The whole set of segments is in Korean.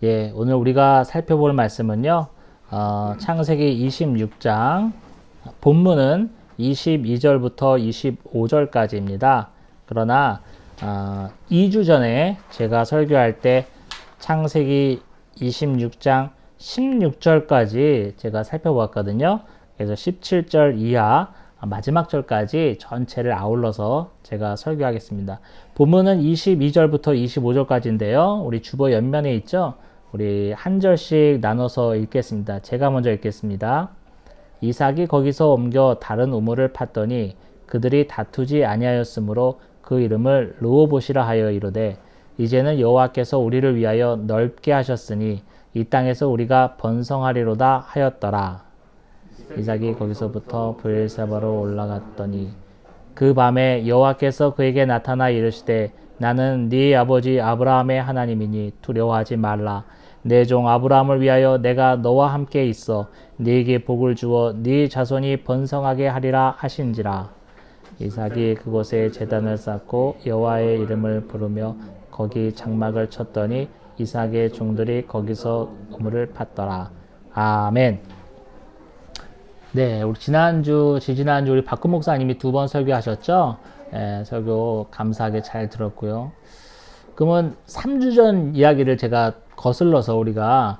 예, 오늘 우리가 살펴볼 말씀은요, 창세기 26장, 본문은 22절부터 25절까지입니다. 그러나, 2주 전에 제가 설교할 때 창세기 26장 16절까지 제가 살펴보았거든요. 그래서 17절 이하 마지막 절까지 전체를 아울러서 제가 설교하겠습니다. 본문은 22절부터 25절까지인데요. 우리 주보 옆면에 있죠? 우리 한 절씩 나눠서 읽겠습니다. 제가 먼저 읽겠습니다. 이삭이 거기서 옮겨 다른 우물을 팠더니 그들이 다투지 아니하였으므로 그 이름을 르호봇이라 하여 이르되 이제는 여호와께서 우리를 위하여 넓게 하셨으니 이 땅에서 우리가 번성하리로다 하였더라. 이삭이 거기서부터 브엘세바로 올라갔더니 그 밤에 여호와께서 그에게 나타나 이르시되 나는 네 아버지 아브라함의 하나님이니 두려워하지 말라. 내 종 아브라함을 위하여 내가 너와 함께 있어 네게 복을 주어 네 자손이 번성하게 하리라 하신지라. 이삭이 그곳에 제단을 쌓고 여호와의 이름을 부르며 거기 장막을 쳤더니 이삭의 종들이 거기서 우물을 팠더라. 아멘. 네, 우리 지지난주 우리 박근 목사님이 2번 설교하셨죠? 예, 설교 감사하게 잘 들었고요. 그러면 3주 전 이야기를 제가 거슬러서 우리가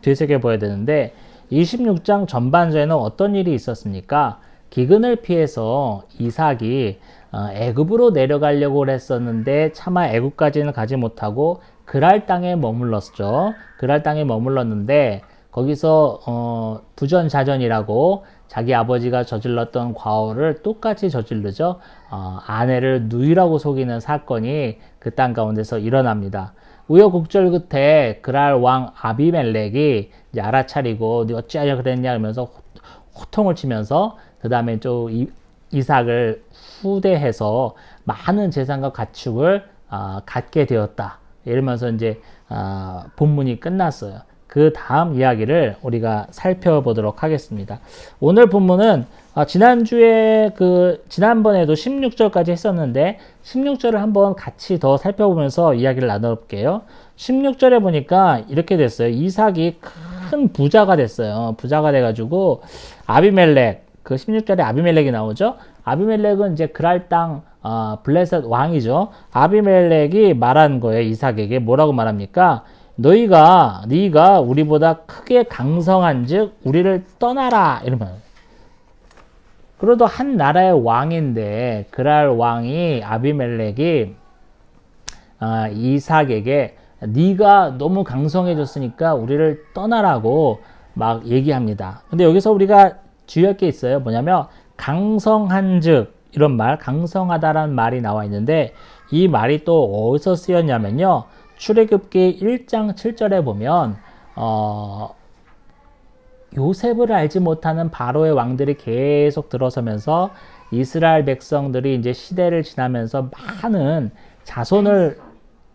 되새겨 봐야 되는데 26장 전반전에는 어떤 일이 있었습니까? 기근을 피해서 이삭이 애굽으로 내려가려고 했었는데 차마 애굽까지는 가지 못하고 그랄 땅에 머물렀죠. 그랄 땅에 머물렀는데 거기서 부전자전이라고 자기 아버지가 저질렀던 과오를 똑같이 저지르죠. 아내를 누이라고 속이는 사건이 그 땅 가운데서 일어납니다. 우여곡절 끝에 그랄 왕 아비멜렉이 이제 알아차리고 너 어찌하려 그랬냐 하면서 호통을 치면서 그 다음에 또 이삭을 후대해서 많은 재산과 가축을 갖게 되었다. 이러면서 이제 본문이 끝났어요. 그 다음 이야기를 우리가 살펴보도록 하겠습니다. 오늘 본문은 지난번에도 16절까지 했었는데 16절을 한번 같이 더 살펴보면서 이야기를 나눠볼게요. 16절에 보니까 이렇게 됐어요. 이삭이 큰 부자가 됐어요. 부자가 돼가지고 아비멜렉, 그 16절에 아비멜렉이 나오죠. 아비멜렉은 이제 그랄 땅 블레셋 왕이죠. 아비멜렉이 말한 거예요. 이삭에게 뭐라고 말합니까? 네가 우리보다 크게 강성한즉 우리를 떠나라 이러면. 그래도 한 나라의 왕인데 그랄 왕이 아비멜렉이 이삭에게 네가 너무 강성해졌으니까 우리를 떠나라고 막 얘기합니다. 근데 여기서 우리가 주의할 게 있어요. 뭐냐면 강성한즉 이런 말, 강성하다라는 말이 나와 있는데 이 말이 또 어디서 쓰였냐면요. 출애굽기 1장 7절에 보면 요셉을 알지 못하는 바로의 왕들이 계속 들어서면서 이스라엘 백성들이 이제 시대를 지나면서 많은 자손을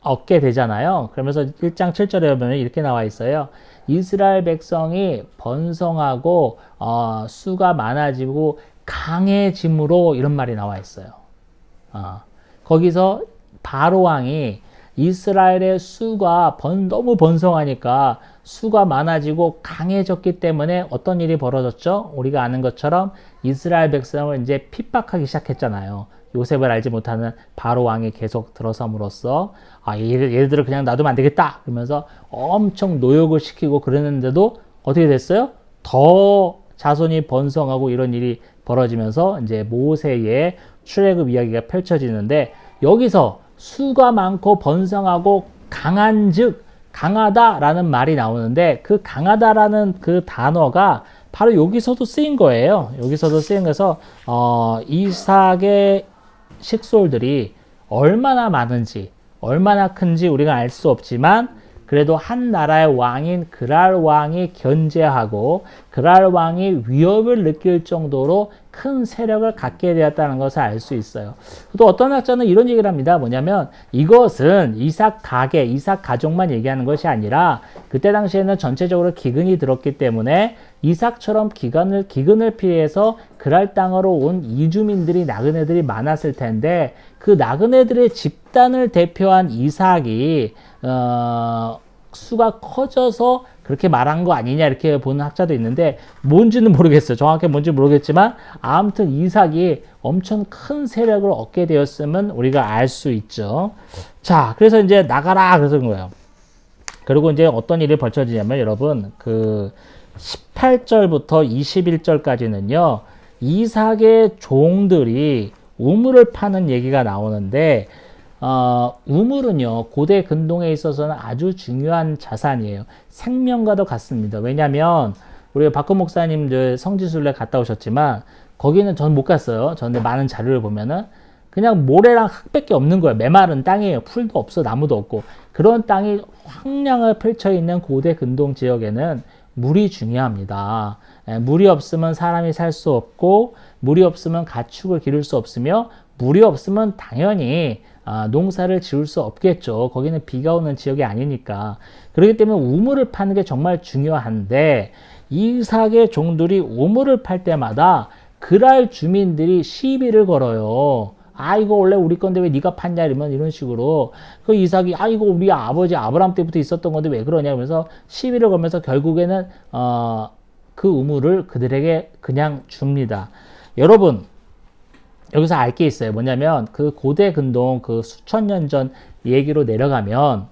얻게 되잖아요. 그러면서 1장 7절에 보면 이렇게 나와 있어요. 이스라엘 백성이 번성하고 수가 많아지고 강해짐으로 이런 말이 나와 있어요. 거기서 바로 왕이 이스라엘의 수가 너무 번성하니까 수가 많아지고 강해졌기 때문에 어떤 일이 벌어졌죠? 우리가 아는 것처럼 이스라엘 백성을 이제 핍박하기 시작했잖아요. 요셉을 알지 못하는 바로 왕이 계속 들어섬으로써 얘들을 그냥 놔두면 안 되겠다 그러면서 엄청 노역을 시키고 그랬는데도 어떻게 됐어요? 더 자손이 번성하고 이런 일이 벌어지면서 이제 모세의 출애굽 이야기가 펼쳐지는데 여기서 수가 많고 번성하고 강한즉 강하다라는 말이 나오는데 그 강하다라는 그 단어가 바로 여기서도 쓰인 거예요. 여기서도 쓰인 거서 이삭의 식솔들이 얼마나 많은지 얼마나 큰지 우리가 알 수 없지만 그래도 한 나라의 왕인 그랄 왕이 견제하고 그랄 왕이 위협을 느낄 정도로 큰 세력을 갖게 되었다는 것을 알 수 있어요. 또 어떤 학자는 이런 얘기를 합니다. 뭐냐면 이것은 이삭 가게, 이삭 가족만 얘기하는 것이 아니라 그때 당시에는 전체적으로 기근이 들었기 때문에 이삭처럼 기근을 피해서 그랄 땅으로 온 이주민들이 나그네들이 많았을 텐데 그 나그네들의 집단을 대표한 이삭이 수가 커져서 그렇게 말한 거 아니냐 이렇게 보는 학자도 있는데 뭔지는 모르겠어요. 정확히 뭔지 모르겠지만 아무튼 이삭이 엄청 큰 세력을 얻게 되었으면 우리가 알 수 있죠. 자, 그래서 이제 나가라 그러는 거예요. 그리고 이제 어떤 일이 벌쳐지냐면 여러분 그 18절부터 21절까지는요. 이삭의 종들이 우물을 파는 얘기가 나오는데 우물은요, 고대 근동에 있어서는 아주 중요한 자산이에요. 생명과도 같습니다. 왜냐면, 우리가 박근 목사님들 성지순례 갔다 오셨지만, 거기는 전 못 갔어요. 전데 많은 자료를 보면은, 그냥 모래랑 흙밖에 없는 거예요. 메마른 땅이에요. 풀도 없어, 나무도 없고. 그런 땅이 황량을 펼쳐 있는 고대 근동 지역에는 물이 중요합니다. 물이 없으면 사람이 살 수 없고, 물이 없으면 가축을 기를 수 없으며, 물이 없으면 당연히 농사를 지을 수 없겠죠. 거기는 비가 오는 지역이 아니니까. 그렇기 때문에 우물을 파는 게 정말 중요한데 이삭의 종들이 우물을 팔 때마다 그랄 주민들이 시비를 걸어요. 아, 이거 원래 우리 건데 왜 네가 팠냐 이러면 이런 식으로 그 이삭이 아, 이거 우리 아버지 아브람 때부터 있었던 건데 왜 그러냐 그러면서 시비를 걸면서 결국에는 그 우물을 그들에게 그냥 줍니다. 여러분, 여기서 알 게 있어요. 뭐냐면 그 고대 근동 그 수천 년 전 얘기로 내려가면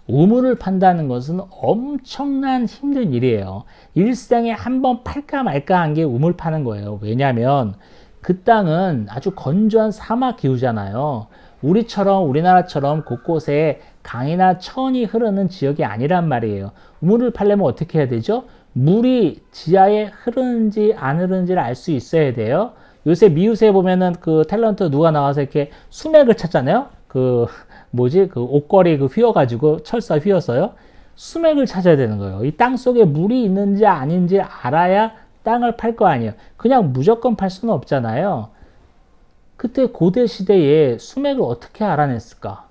우물을 판다는 것은 엄청난 힘든 일이에요. 일생에 한 번 팔까 말까 한 게 우물 파는 거예요. 왜냐하면 그 땅은 아주 건조한 사막 기후잖아요. 우리나라처럼 곳곳에 강이나 천이 흐르는 지역이 아니란 말이에요. 우물을 팔려면 어떻게 해야 되죠? 물이 지하에 흐르는지 안 흐르는지를 알 수 있어야 돼요. 요새 미우새에 보면은 그 탤런트 누가 나와서 이렇게 수맥을 찾잖아요. 그 옷걸이 휘어가지고 철사 휘어서요. 수맥을 찾아야 되는 거예요. 이 땅 속에 물이 있는지 아닌지 알아야 땅을 팔 거 아니에요. 그냥 무조건 팔 수는 없잖아요. 그때 고대 시대에 수맥을 어떻게 알아냈을까?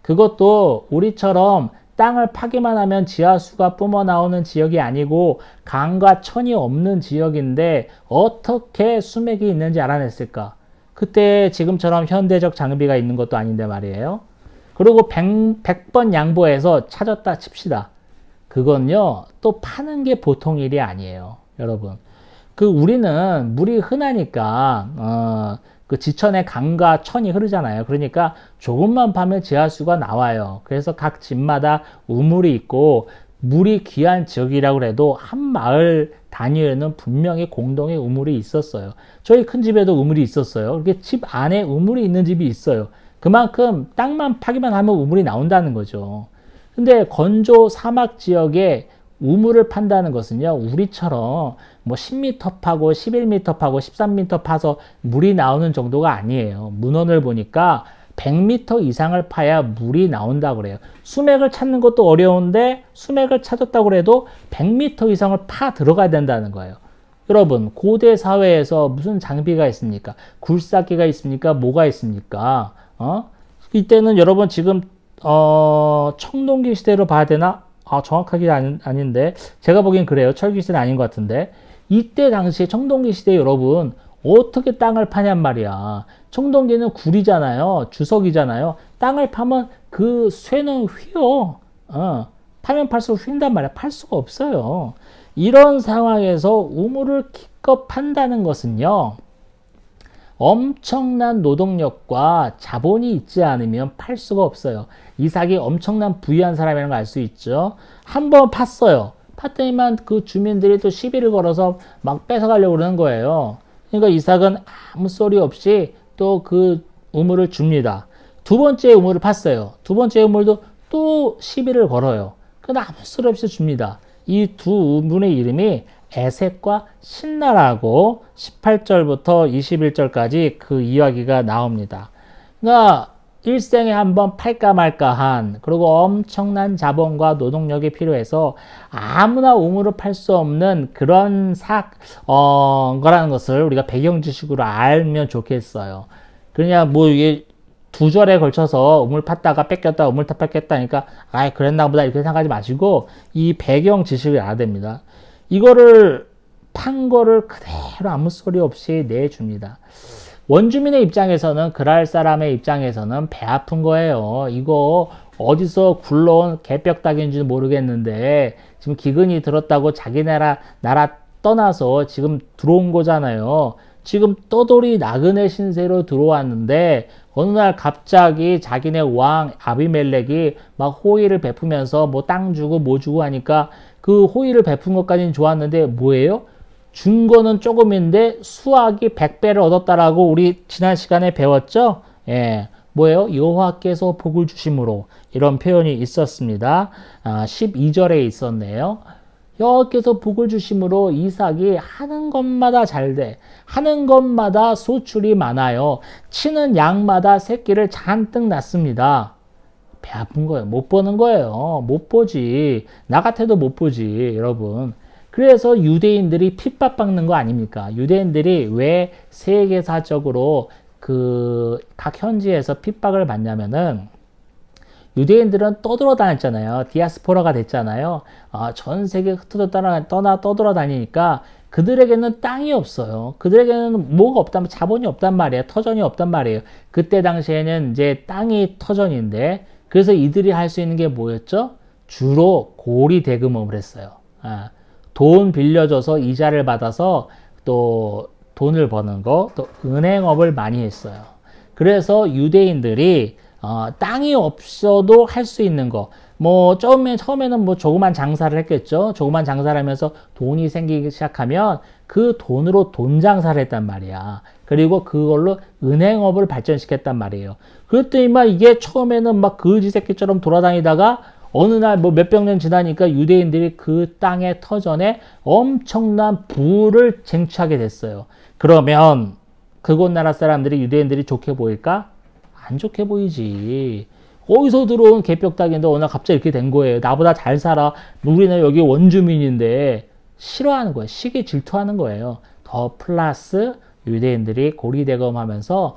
그것도 우리처럼 땅을 파기만 하면 지하수가 뿜어 나오는 지역이 아니고 강과 천이 없는 지역인데 어떻게 수맥이 있는지 알아냈을까? 그때 지금처럼 현대적 장비가 있는 것도 아닌데 말이에요. 그리고 100번 양보해서 찾았다 칩시다. 그건요, 또 파는 게 보통 일이 아니에요. 여러분. 우리는 물이 흔하니까, 그 지천에 강과 천이 흐르잖아요. 그러니까 조금만 파면 지하수가 나와요. 그래서 각 집마다 우물이 있고 물이 귀한 지역이라고 해도 한 마을 단위에는 분명히 공동의 우물이 있었어요. 저희 큰 집에도 우물이 있었어요. 그렇게 집 안에 우물이 있는 집이 있어요. 그만큼 땅만 파기만 하면 우물이 나온다는 거죠. 근데 건조 사막 지역에 우물을 판다는 것은요, 우리처럼 뭐 10m 파고 11m 파고 13m 파서 물이 나오는 정도가 아니에요. 문헌을 보니까 100m 이상을 파야 물이 나온다고 그래요. 수맥을 찾는 것도 어려운데 수맥을 찾았다고 해도 100m 이상을 파 들어가야 된다는 거예요. 여러분, 고대 사회에서 무슨 장비가 있습니까? 굴삭기가 있습니까? 뭐가 있습니까? 이때는 여러분 지금 청동기 시대로 봐야 되나? 정확하게 아닌데 제가 보기엔 그래요. 철기 시대는 아닌 것 같은데 이때 당시에 청동기 시대 여러분 어떻게 땅을 파냔 말이야. 청동기는 굴이잖아요. 주석이잖아요. 땅을 파면 그 쇠는 휘어. 파면 팔수록 휜단 말이야. 팔 수가 없어요. 이런 상황에서 우물을 기껏 판다는 것은요, 엄청난 노동력과 자본이 있지 않으면 팔 수가 없어요. 이삭이 엄청난 부유한 사람이라는 걸 알 수 있죠. 한번 팠어요. 팠더니만 그 주민들이 또 시비를 걸어서 막 뺏어가려고 그러는 거예요. 그러니까 이삭은 아무 소리 없이 또 그 우물을 줍니다. 두 번째 우물을 팠어요. 두 번째 우물도 또 시비를 걸어요. 그러나 아무 소리 없이 줍니다. 이 두 우물의 이름이 에색과 신나라고 18절부터 21절까지 그 이야기가 나옵니다. 그러니까 일생에 한번 팔까 말까한, 그리고 엄청난 자본과 노동력이 필요해서 아무나 우물을 팔 수 없는 그런 거라는 것을 우리가 배경 지식으로 알면 좋겠어요. 그냥 뭐 이게 두 절에 걸쳐서 우물 팠다가 뺏겼다 우물 탔 뺏겼다니까 아이 그랬나 보다 이렇게 생각하지 마시고 이 배경 지식을 알아야 됩니다. 이거를 판 거를 그대로 아무 소리 없이 내줍니다. 원주민의 입장에서는, 그랄 사람의 입장에서는 배 아픈 거예요. 이거 어디서 굴러온 개벽닭인지 모르겠는데 지금 기근이 들었다고 자기 나라 떠나서 지금 들어온 거잖아요. 지금 떠돌이 나그네 신세로 들어왔는데 어느 날 갑자기 자기네 왕 아비멜렉이 막 호의를 베푸면서 뭐 땅 주고 뭐 주고 하니까 그 호의를 베푼 것까지는 좋았는데 뭐예요? 준 거는 조금인데 수확이 100배를 얻었다라고 우리 지난 시간에 배웠죠? 예. 뭐예요? 여호와께서 복을 주심으로 이런 표현이 있었습니다. 12절에 있었네요. 여호와께서 복을 주심으로 이삭이 하는 것마다 잘 돼. 하는 것마다 소출이 많아요. 치는 양마다 새끼를 잔뜩 낳습니다. 배 아픈 거예요. 못 보는 거예요. 못 보지. 나 같아도 못 보지, 여러분. 그래서 유대인들이 핍박받는 거 아닙니까? 유대인들이 왜 세계사적으로 각 현지에서 핍박을 받냐면은 유대인들은 떠돌아다녔잖아요. 디아스포라가 됐잖아요. 전 세계 흩어져 떠돌아다니니까 그들에게는 땅이 없어요. 그들에게는 뭐가 없단, 자본이 없단 말이에요. 터전이 없단 말이에요. 그때 당시에는 이제 땅이 터전인데, 그래서 이들이 할 수 있는 게 뭐였죠? 주로 고리 대금업을 했어요. 돈 빌려줘서 이자를 받아서 또 돈을 버는 거, 또 은행업을 많이 했어요. 그래서 유대인들이 땅이 없어도 할 수 있는 거, 뭐 처음에는 뭐 조그만 장사를 했겠죠. 조그만 장사를 하면서 돈이 생기기 시작하면 그 돈으로 돈 장사를 했단 말이야. 그리고 그걸로 은행업을 발전시켰단 말이에요. 그랬더니 막 이게 처음에는 막 거지 새끼처럼 돌아다니다가 어느 날 뭐 몇백 년 지나니까 유대인들이 그 땅의 터전에 엄청난 부를 쟁취하게 됐어요. 그러면 그곳 나라 사람들이 유대인들이 좋게 보일까? 안 좋게 보이지. 어디서 들어온 개벽닭인데 어느 날 갑자기 이렇게 된 거예요. 나보다 잘 살아. 우리는 여기 원주민인데 싫어하는 거예요. 시기 질투하는 거예요. 더 플러스 유대인들이 고리대검하면서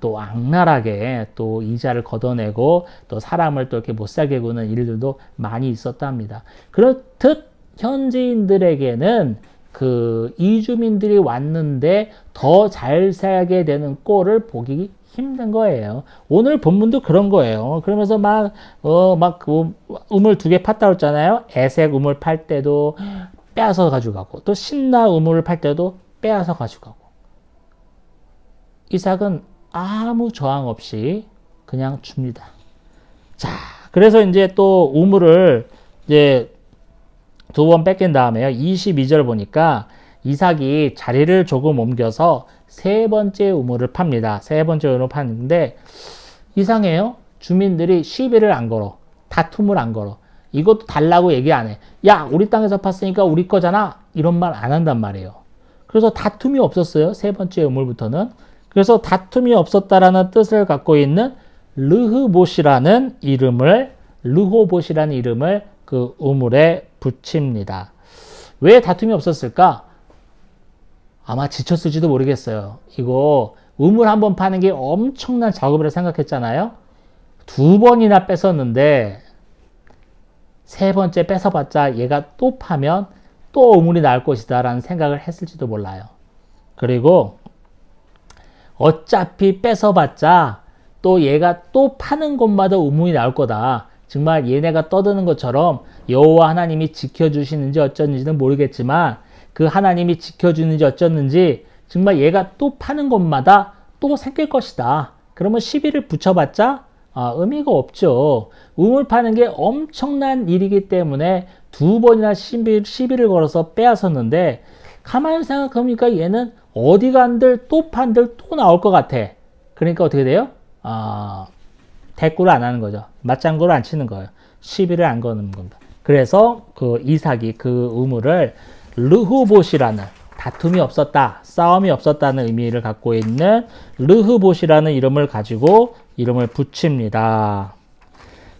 또 악랄하게 또 이자를 걷어내고 또 사람을 또 이렇게 못 살게 구는 일들도 많이 있었답니다. 그렇듯 현지인들에게는 그 이주민들이 왔는데 더 잘 살게 되는 꼴을 보기 힘든 거예요. 오늘 본문도 그런 거예요. 그러면서 우물 2개 팠다고 했잖아요. 에색 우물 팔 때도 빼앗아 가지고 가고, 또 신나 우물을 팔 때도 빼앗아 가지고 가고. 이삭은 아무 저항 없이 그냥 줍니다. 자, 그래서 이제 또 우물을 이제 2번 뺏긴 다음에요. 22절 보니까 이삭이 자리를 조금 옮겨서 3번째 우물을 팝니다. 3번째 우물을 팠는데 이상해요. 주민들이 시비를 안 걸어. 다툼을 안 걸어. 이것도 달라고 얘기 안 해. 야, 우리 땅에서 팠으니까 우리 거잖아. 이런 말 안 한단 말이에요. 그래서 다툼이 없었어요. 3번째 우물부터는. 그래서 다툼이 없었다라는 뜻을 갖고 있는 르흐봇이라는 이름을 그 우물에 붙입니다. 왜 다툼이 없었을까? 아마 지쳤을지도 모르겠어요. 이거 우물 한번 파는 게 엄청난 작업이라 생각했잖아요. 2번이나 뺏었는데 3번째 뺏어봤자 얘가 또 파면 또 우물이 나올 것이다 라는 생각을 했을지도 몰라요. 그리고 어차피 뺏어봤자 또 얘가 또 파는 곳마다 우물이 나올 거다. 정말 얘네가 떠드는 것처럼 여호와 하나님이 지켜주시는지 어쩐지는 모르겠지만 그 하나님이 지켜주는지 어쩌는지 정말 얘가 또 파는 곳마다 또 생길 것이다. 그러면 시비를 붙여봤자 의미가 없죠. 우물 파는 게 엄청난 일이기 때문에 2번이나 시비를 걸어서 빼앗았는데 가만히 생각해보니까 얘는 어디 간들 또 판들 또 나올 것 같아. 그러니까 어떻게 돼요? 대꾸를 안 하는 거죠. 맞장구를 안 치는 거예요. 시비를 안 거는 겁니다. 그래서 그 이삭이 그 우물을 르흐봇이라는, 다툼이 없었다, 싸움이 없었다는 의미를 갖고 있는 르흐봇이라는 이름을 가지고 이름을 붙입니다.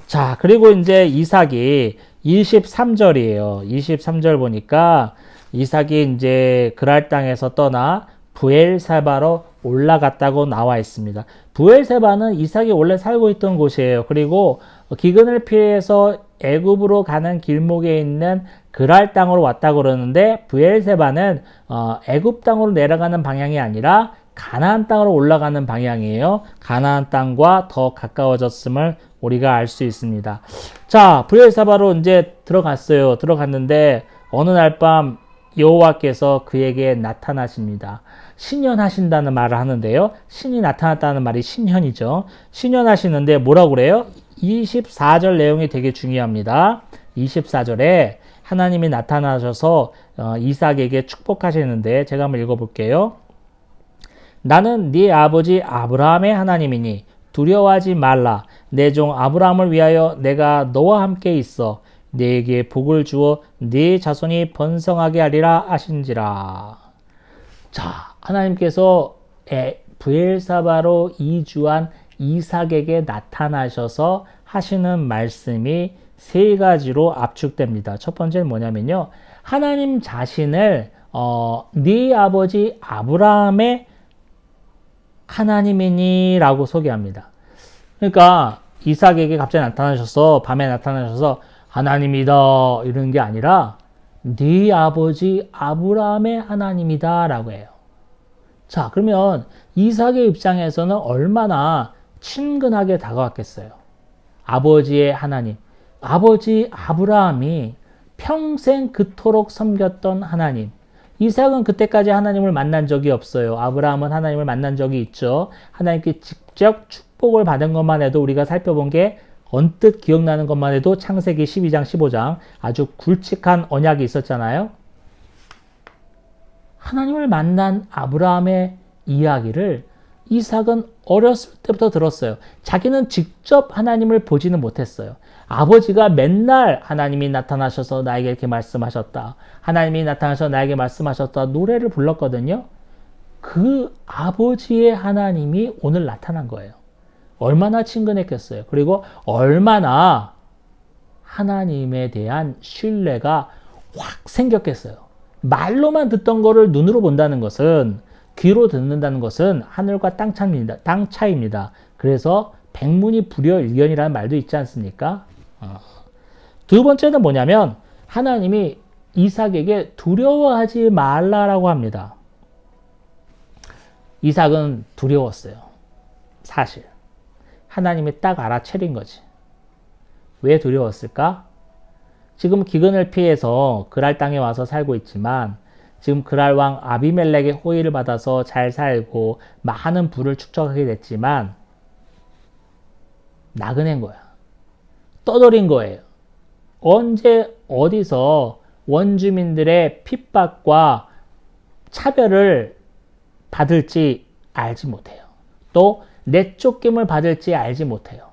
자, 그리고 이제 이삭이 23절이에요. 23절 보니까 이삭이 이제 그랄 땅에서 떠나 브엘세바로 올라갔다고 나와 있습니다. 브엘세바는 이삭이 원래 살고 있던 곳이에요. 그리고 기근을 피해서 애굽으로 가는 길목에 있는 그랄 땅으로 왔다고 그러는데 브엘세바는 애굽 땅으로 내려가는 방향이 아니라 가나안 땅으로 올라가는 방향이에요. 가나안 땅과 더 가까워졌음을 우리가 알 수 있습니다. 자, 브엘사바로 이제 들어갔어요. 들어갔는데 어느 날 밤 여호와께서 그에게 나타나십니다. 신현하신다는 말을 하는데요. 신이 나타났다는 말이 신현이죠. 신현하시는데 뭐라고 그래요? 24절 내용이 되게 중요합니다. 24절에 하나님이 나타나셔서 이삭에게 축복하시는데 제가 한번 읽어볼게요. 나는 네 아버지 아브라함의 하나님이니 두려워하지 말라. 내 종 아브라함을 위하여 내가 너와 함께 있어 네게 복을 주어 네 자손이 번성하게 하리라 하신지라. 자, 하나님께서 브엘사바로 이주한 이삭에게 나타나셔서 하시는 말씀이 세 가지로 압축됩니다. 첫 번째는 뭐냐면요. 하나님 자신을 네 아버지 아브라함의 하나님이니 라고 소개합니다. 그러니까 이삭에게 갑자기 나타나셔서 밤에 나타나셔서 하나님이다 이런 게 아니라 네 아버지 아브라함의 하나님이다 라고 해요. 자, 그러면 이삭의 입장에서는 얼마나 친근하게 다가왔겠어요. 아버지의 하나님, 아버지 아브라함이 평생 그토록 섬겼던 하나님. 이삭은 그때까지 하나님을 만난 적이 없어요. 아브라함은 하나님을 만난 적이 있죠. 하나님께 직접 축복을 받은 것만 해도 우리가 살펴본 게 언뜻 기억나는 것만 해도 창세기 12장 15장 아주 굵직한 언약이 있었잖아요. 하나님을 만난 아브라함의 이야기를 이삭은 어렸을 때부터 들었어요. 자기는 직접 하나님을 보지는 못했어요. 아버지가 맨날 하나님이 나타나셔서 나에게 이렇게 말씀하셨다. 하나님이 나타나셔서 나에게 말씀하셨다. 노래를 불렀거든요. 그 아버지의 하나님이 오늘 나타난 거예요. 얼마나 친근했겠어요. 그리고 얼마나 하나님에 대한 신뢰가 확 생겼겠어요. 말로만 듣던 거를 눈으로 본다는 것은, 귀로 듣는다는 것은 하늘과 땅 차이입니다. 그래서 백문이 불여일견이라는 말도 있지 않습니까? 두 번째는 뭐냐면 하나님이 이삭에게 두려워하지 말라라고 합니다. 이삭은 두려웠어요. 사실. 하나님이 딱 알아채린 거지. 왜 두려웠을까? 지금 기근을 피해서 그랄 땅에 와서 살고 있지만 지금 그랄 왕 아비멜렉의 호의를 받아서 잘 살고 많은 부를 축적하게 됐지만 나그네인 거야. 떠돌인 거예요. 언제 어디서 원주민들의 핍박과 차별을 받을지 알지 못해요. 또 내쫓김을 받을지 알지 못해요.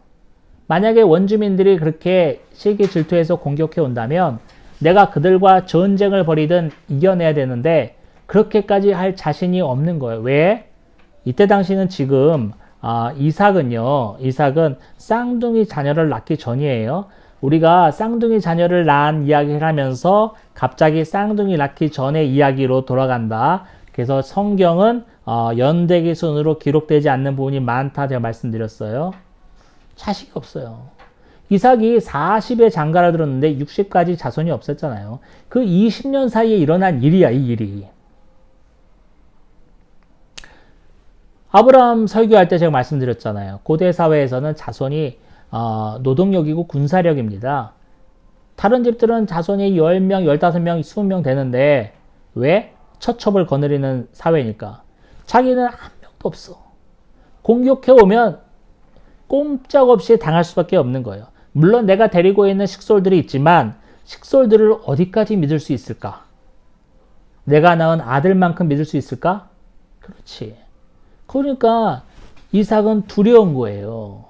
만약에 원주민들이 그렇게 시기 질투해서 공격해 온다면 내가 그들과 전쟁을 벌이든 이겨내야 되는데 그렇게까지 할 자신이 없는 거예요. 왜? 이때 당시는 지금 이삭은 쌍둥이 자녀를 낳기 전이에요. 우리가 쌍둥이 자녀를 낳은 이야기를 하면서 갑자기 쌍둥이 낳기 전의 이야기로 돌아간다. 그래서 성경은 연대기 순으로 기록되지 않는 부분이 많다 제가 말씀드렸어요. 자식이 없어요. 이삭이 40의 장가를 들었는데 60까지 자손이 없었잖아요. 그 20년 사이에 일어난 일이야, 이 일이. 아브라함 설교할 때 제가 말씀드렸잖아요. 고대 사회에서는 자손이 노동력이고 군사력입니다. 다른 집들은 자손이 10명, 15명, 20명 되는데 왜? 처첩을 거느리는 사회니까. 자기는 한 명도 없어. 공격해오면 꼼짝없이 당할 수밖에 없는 거예요. 물론 내가 데리고 있는 식솔들이 있지만 식솔들을 어디까지 믿을 수 있을까? 내가 낳은 아들만큼 믿을 수 있을까? 그렇지. 그러니까 이삭은 두려운 거예요.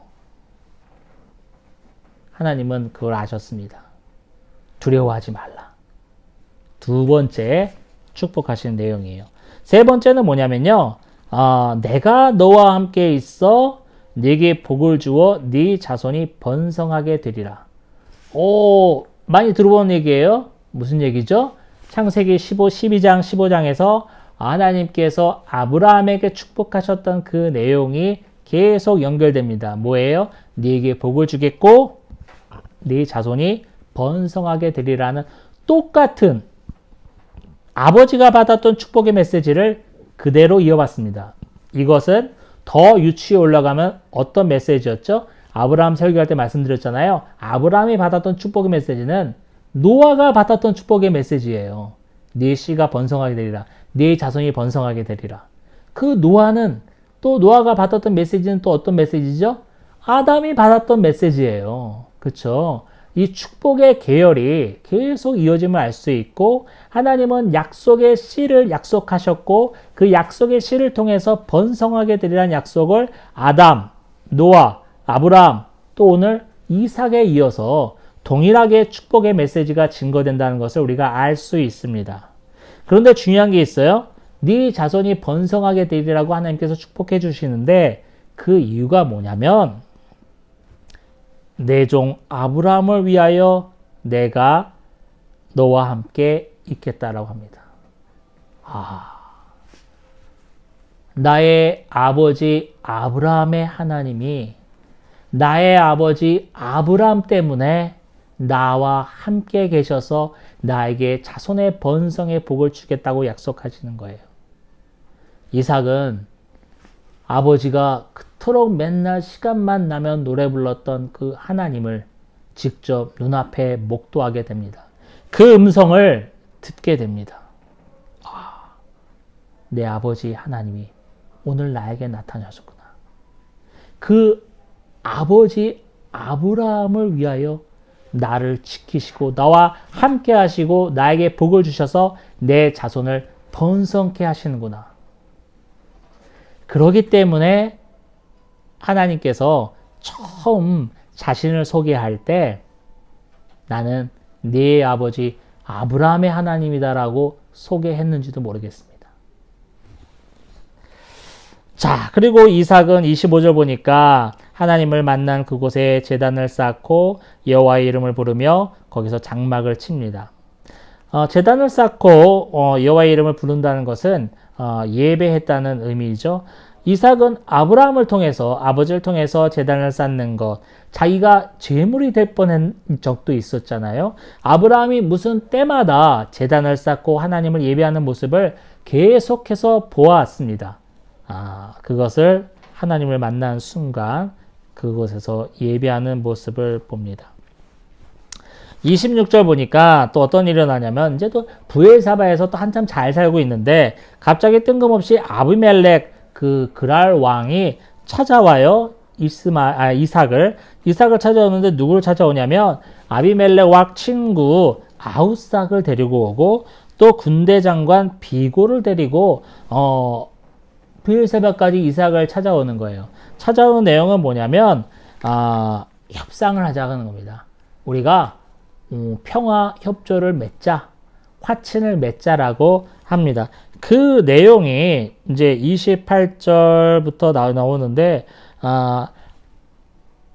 하나님은 그걸 아셨습니다. 두려워하지 말라. 두 번째 축복하시는 내용이에요. 세 번째는 뭐냐면요. 내가 너와 함께 있어 네게 복을 주어 네 자손이 번성하게 되리라. 많이 들어본 얘기예요. 무슨 얘기죠? 창세기 12장 15장에서 하나님께서 아브라함에게 축복하셨던 그 내용이 계속 연결됩니다. 뭐예요? 네게 복을 주겠고 네 자손이 번성하게 되리라는 똑같은 아버지가 받았던 축복의 메시지를 그대로 이어받습니다. 이것은 더 유추에 올라가면 어떤 메시지였죠? 아브라함 설교할 때 말씀드렸잖아요. 아브라함이 받았던 축복의 메시지는 노아가 받았던 축복의 메시지예요. 네 씨가 번성하게 되리라. 네 자손이 번성하게 되리라. 그 노아는 또 노아가 받았던 메시지는 또 어떤 메시지죠? 아담이 받았던 메시지예요. 그렇죠? 이 축복의 계열이 계속 이어짐을 알 수 있고 하나님은 약속의 씨를 약속하셨고 그 약속의 씨를 통해서 번성하게 되리라는 약속을 아담, 노아, 아브라함 또 오늘 이삭에 이어서 동일하게 축복의 메시지가 증거된다는 것을 우리가 알 수 있습니다. 그런데 중요한 게 있어요. 네 자손이 번성하게 되리라고 하나님께서 축복해 주시는데 그 이유가 뭐냐면 내 종 아브라함을 위하여 내가 너와 함께 있겠다라고 합니다. 나의 아버지 아브라함의 하나님이 나의 아버지 아브라함 때문에 나와 함께 계셔서 나에게 자손의 번성의 복을 주겠다고 약속하시는 거예요. 이삭은 아버지가 그토록 맨날 시간만 나면 노래 불렀던 그 하나님을 직접 눈앞에 목도하게 됩니다. 그 음성을 듣게 됩니다. 내 아버지 하나님이 오늘 나에게 나타나셨구나. 그 아버지 아브라함을 위하여 나를 지키시고 나와 함께 하시고 나에게 복을 주셔서 내 자손을 번성케 하시는구나. 그러기 때문에 하나님께서 처음 자신을 소개할 때 나는 네 아버지 아브라함의 하나님이다라고 소개했는지도 모르겠습니다. 자, 그리고 이삭은 25절 보니까 하나님을 만난 그곳에 제단을 쌓고 여호와의 이름을 부르며 거기서 장막을 칩니다. 제단을 쌓고 여호와의 이름을 부른다는 것은 예배했다는 의미죠. 이삭은 아브라함을 통해서 아버지를 통해서 제단을 쌓는 것, 자기가 제물이 될 뻔한 적도 있었잖아요. 아브라함이 무슨 때마다 제단을 쌓고 하나님을 예배하는 모습을 계속해서 보았습니다. 그것을 하나님을 만난 순간 그곳에서 예배하는 모습을 봅니다. 26절 보니까 또 어떤 일이 일어나냐면 이제 또 브엘사바에서 또 한참 잘 살고 있는데 갑자기 뜬금없이 아비멜렉 그 그랄 왕이 찾아와요. 이삭을 찾아오는데 누구를 찾아오냐면 아비멜렉 왕 친구 아우삭을 데리고 오고 또 군대 장관 비고를 데리고 브엘사바까지 이삭을 찾아오는 거예요. 찾아오는 내용은 뭐냐면 협상을 하자는 겁니다. 우리가 평화 협조를 맺자, 화친을 맺자라고 합니다. 그 내용이 이제 28절부터 나오는데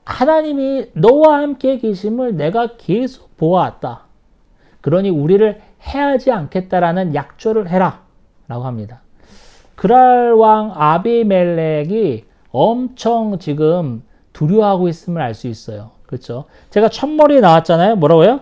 하나님이 너와 함께 계심을 내가 계속 보아왔다. 그러니 우리를 해하지 않겠다라는 약조를 해라 라고 합니다. 그랄 왕 아비멜렉이 엄청 지금 두려워하고 있음을 알 수 있어요. 그렇죠? 제가 첫머리 나왔잖아요. 뭐라고요?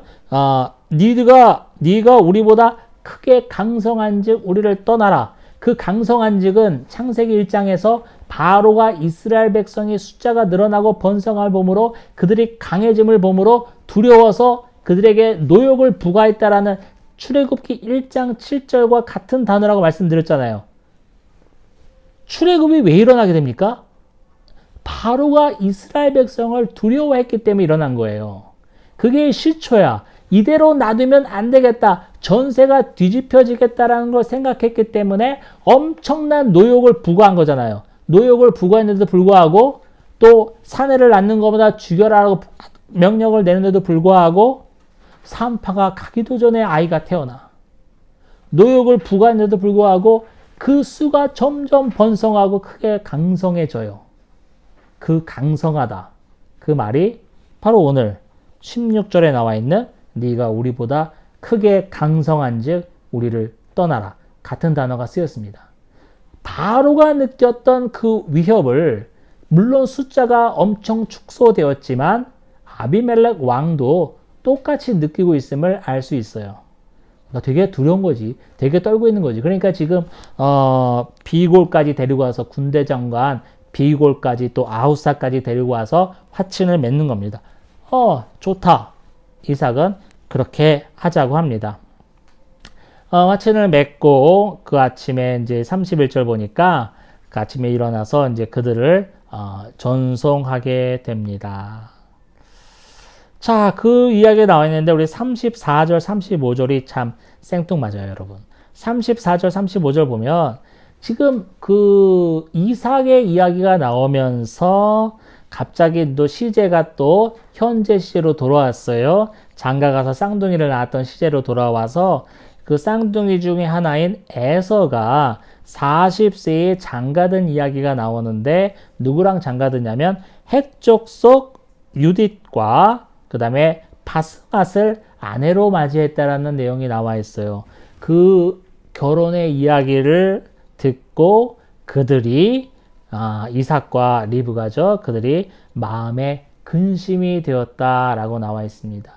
네가 우리보다 크게 강성한즉 우리를 떠나라. 그 강성한즉은 창세기 1장에서 바로가 이스라엘 백성의 숫자가 늘어나고 번성할 봄으로 그들이 강해짐을 봄으로 두려워서 그들에게 노역을 부과했다라는 출애굽기 1장 7절과 같은 단어라고 말씀드렸잖아요. 출애굽이 왜 일어나게 됩니까? 바로가 이스라엘 백성을 두려워했기 때문에 일어난 거예요. 그게 시초야. 이대로 놔두면 안 되겠다. 전세가 뒤집혀지겠다라는 걸 생각했기 때문에 엄청난 노역을 부과한 거잖아요. 노역을 부과했는데도 불구하고 또 사내를 낳는 것보다 죽여라라고 명령을 내는데도 불구하고 산파가 가기도 전에 아이가 태어나. 노역을 부과했는데도 불구하고 그 수가 점점 번성하고 크게 강성해져요. 그 강성하다. 그 말이 바로 오늘 16절에 나와 있는 네가 우리보다 크게 강성한즉 우리를 떠나라. 같은 단어가 쓰였습니다. 바로가 느꼈던 그 위협을 물론 숫자가 엄청 축소되었지만 아비멜렉 왕도 똑같이 느끼고 있음을 알 수 있어요. 그러니까 되게 두려운 거지. 되게 떨고 있는 거지. 그러니까 지금 비골까지 데리고 와서 군대 장관, 비골까지 또 아우사까지 데리고 와서 화친을 맺는 겁니다. 좋다. 이삭은 그렇게 하자고 합니다. 화친을 맺고 그 아침에 이제 31절 보니까 그 아침에 일어나서 이제 그들을 전송하게 됩니다. 자, 그 이야기가 나와 있는데 우리 34절, 35절이 참 생뚱맞아요, 여러분. 34절, 35절 보면 지금 그 이삭의 이야기가 나오면서 갑자기 또 시제가 또 현재 시제로 돌아왔어요. 장가 가서 쌍둥이를 낳았던 시제로 돌아와서 그 쌍둥이 중에 하나인 에서가 40세에 장가든 이야기가 나오는데 누구랑 장가드냐면 핵족속 유딧과 그 다음에 바스맛을 아내로 맞이했다라는 내용이 나와 있어요. 그 결혼의 이야기를 듣고 그들이 이삭과 리브가죠. 그들이 마음에 근심이 되었다라고 나와 있습니다.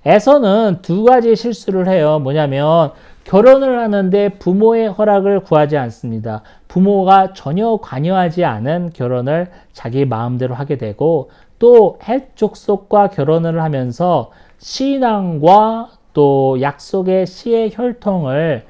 에서는 두 가지 실수를 해요. 뭐냐면 결혼을 하는데 부모의 허락을 구하지 않습니다. 부모가 전혀 관여하지 않은 결혼을 자기 마음대로 하게 되고 또 헷족속과 결혼을 하면서 신앙과 또 약속의 씨의 혈통을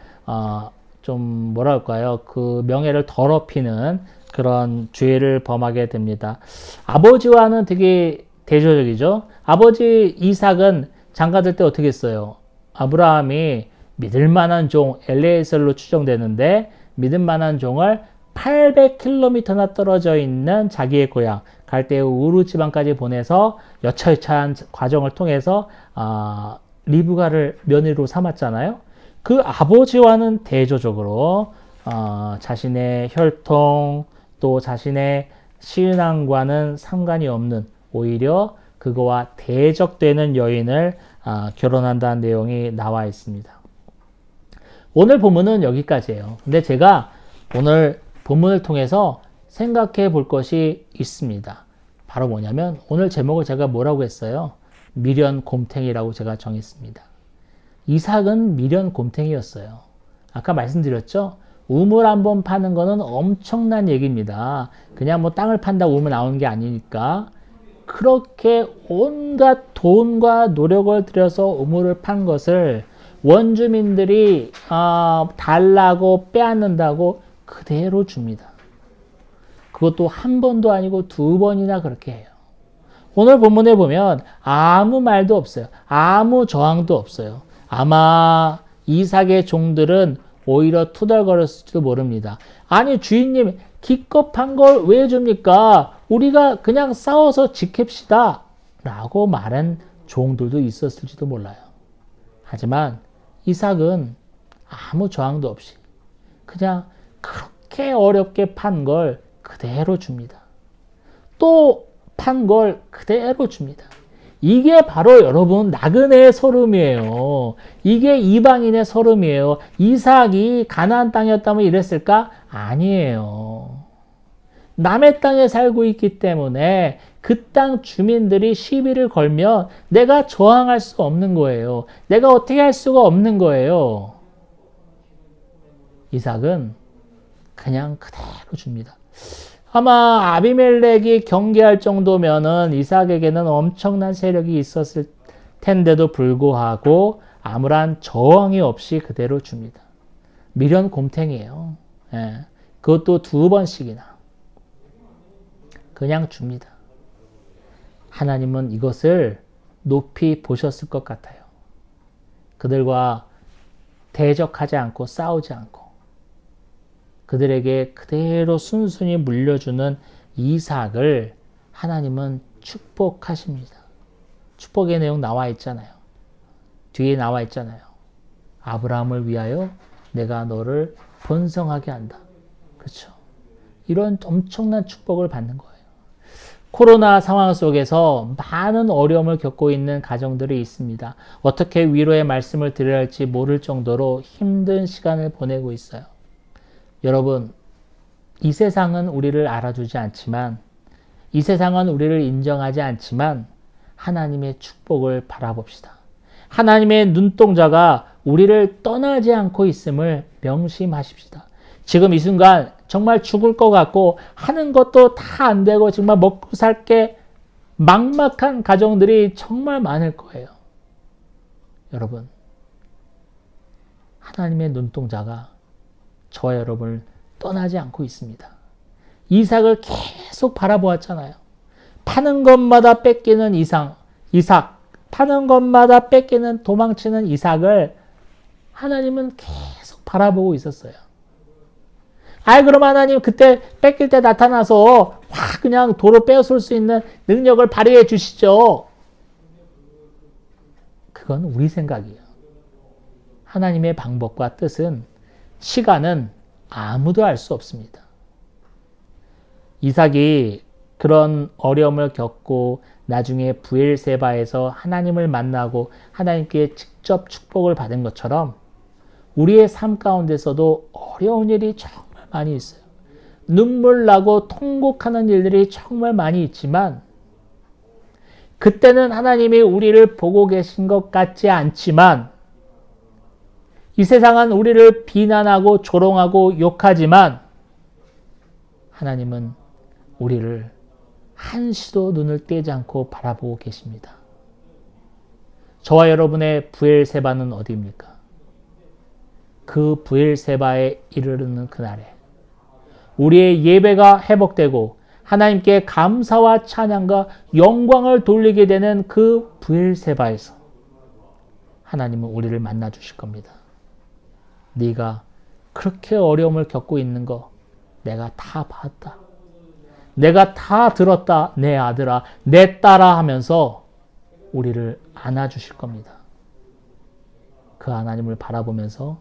좀 뭐랄까요, 그 명예를 더럽히는 그런 죄를 범하게 됩니다. 아버지와는 되게 대조적이죠. 아버지 이삭은 장가들 때 어떻게 했어요? 아브라함이 믿을 만한 종 엘리에셀로 추정되는데 믿을 만한 종을 800km나 떨어져 있는 자기의 고향 갈대우 우르 지방까지 보내서 여차여차한 과정을 통해서 리브가를 며느리로 삼았잖아요. 그 아버지와는 대조적으로 자신의 혈통 또 자신의 신앙과는 상관이 없는 오히려 그거와 대적되는 여인을 결혼한다는 내용이 나와 있습니다. 오늘 본문은 여기까지예요. 근데 제가 오늘 본문을 통해서 생각해 볼 것이 있습니다. 바로 뭐냐면 오늘 제목을 제가 뭐라고 했어요? 미련 곰탱이라고 제가 정했습니다. 이삭은 미련 곰탱이였어요. 아까 말씀드렸죠? 우물 한 번 파는 거는 엄청난 얘기입니다. 그냥 뭐 땅을 판다고 우물 나오는 게 아니니까 그렇게 온갖 돈과 노력을 들여서 우물을 판 것을 원주민들이 달라고 빼앗는다고 그대로 줍니다. 그것도 한 번도 아니고 두 번이나 그렇게 해요. 오늘 본문에 보면 아무 말도 없어요. 아무 저항도 없어요. 아마 이삭의 종들은 오히려 투덜거렸을지도 모릅니다. 아니 주인님 기껏 판 걸 왜 줍니까? 우리가 그냥 싸워서 지킵시다 라고 말한 종들도 있었을지도 몰라요. 하지만 이삭은 아무 저항도 없이 그냥 그렇게 어렵게 판 걸 그대로 줍니다. 또 판 걸 그대로 줍니다. 이게 바로 여러분 나그네의 서름이에요. 이게 이방인의 서름이에요. 이삭이 가나안 땅이었다면 이랬을까? 아니에요. 남의 땅에 살고 있기 때문에 그 땅 주민들이 시비를 걸면 내가 저항할 수 없는 거예요. 내가 어떻게 할 수가 없는 거예요. 이삭은 그냥 그대로 줍니다. 아마 아비멜렉이 경계할 정도면은 이삭에게는 엄청난 세력이 있었을 텐데도 불구하고 아무런 저항이 없이 그대로 줍니다. 미련 곰탱이에요. 예. 그것도 두 번씩이나. 그냥 줍니다. 하나님은 이것을 높이 보셨을 것 같아요. 그들과 대적하지 않고 싸우지 않고 그들에게 그대로 순순히 물려주는 이삭을 하나님은 축복하십니다. 축복의 내용 나와 있잖아요. 뒤에 나와 있잖아요. 아브라함을 위하여 내가 너를 번성하게 한다. 그렇죠? 이런 엄청난 축복을 받는 거예요. 코로나 상황 속에서 많은 어려움을 겪고 있는 가정들이 있습니다. 어떻게 위로의 말씀을 드려야 할지 모를 정도로 힘든 시간을 보내고 있어요. 여러분, 이 세상은 우리를 알아주지 않지만, 이 세상은 우리를 인정하지 않지만 하나님의 축복을 바라봅시다. 하나님의 눈동자가 우리를 떠나지 않고 있음을 명심하십시다. 지금 이 순간 정말 죽을 것 같고 하는 것도 다 안 되고 정말 먹고 살 게 막막한 가정들이 정말 많을 거예요. 여러분, 하나님의 눈동자가 저와 여러분을 떠나지 않고 있습니다. 이삭을 계속 바라보았잖아요. 파는 것마다 뺏기는 이삭, 파는 것마다 뺏기는 도망치는 이삭을 하나님은 계속 바라보고 있었어요. 그럼 하나님 그때 뺏길 때 나타나서 확 그냥 도로 빼앗을 수 있는 능력을 발휘해 주시죠. 그건 우리 생각이에요. 하나님의 방법과 뜻은, 시간은 아무도 알 수 없습니다. 이삭이 그런 어려움을 겪고 나중에 브엘세바에서 하나님을 만나고 하나님께 직접 축복을 받은 것처럼 우리의 삶 가운데서도 어려운 일이 정말 많이 있어요. 눈물 나고 통곡하는 일들이 정말 많이 있지만 그때는 하나님이 우리를 보고 계신 것 같지 않지만, 이 세상은 우리를 비난하고 조롱하고 욕하지만 하나님은 우리를 한시도 눈을 떼지 않고 바라보고 계십니다. 저와 여러분의 브엘세바는 어디입니까? 그 브엘세바에 이르르는 그날에 우리의 예배가 회복되고 하나님께 감사와 찬양과 영광을 돌리게 되는 그 브엘세바에서 하나님은 우리를 만나 주실 겁니다. 네가 그렇게 어려움을 겪고 있는 거 내가 다 봤다. 내가 다 들었다. 내 아들아, 내 딸아 하면서 우리를 안아주실 겁니다. 그 하나님을 바라보면서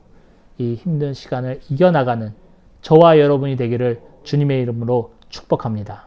이 힘든 시간을 이겨나가는 저와 여러분이 되기를 주님의 이름으로 축복합니다.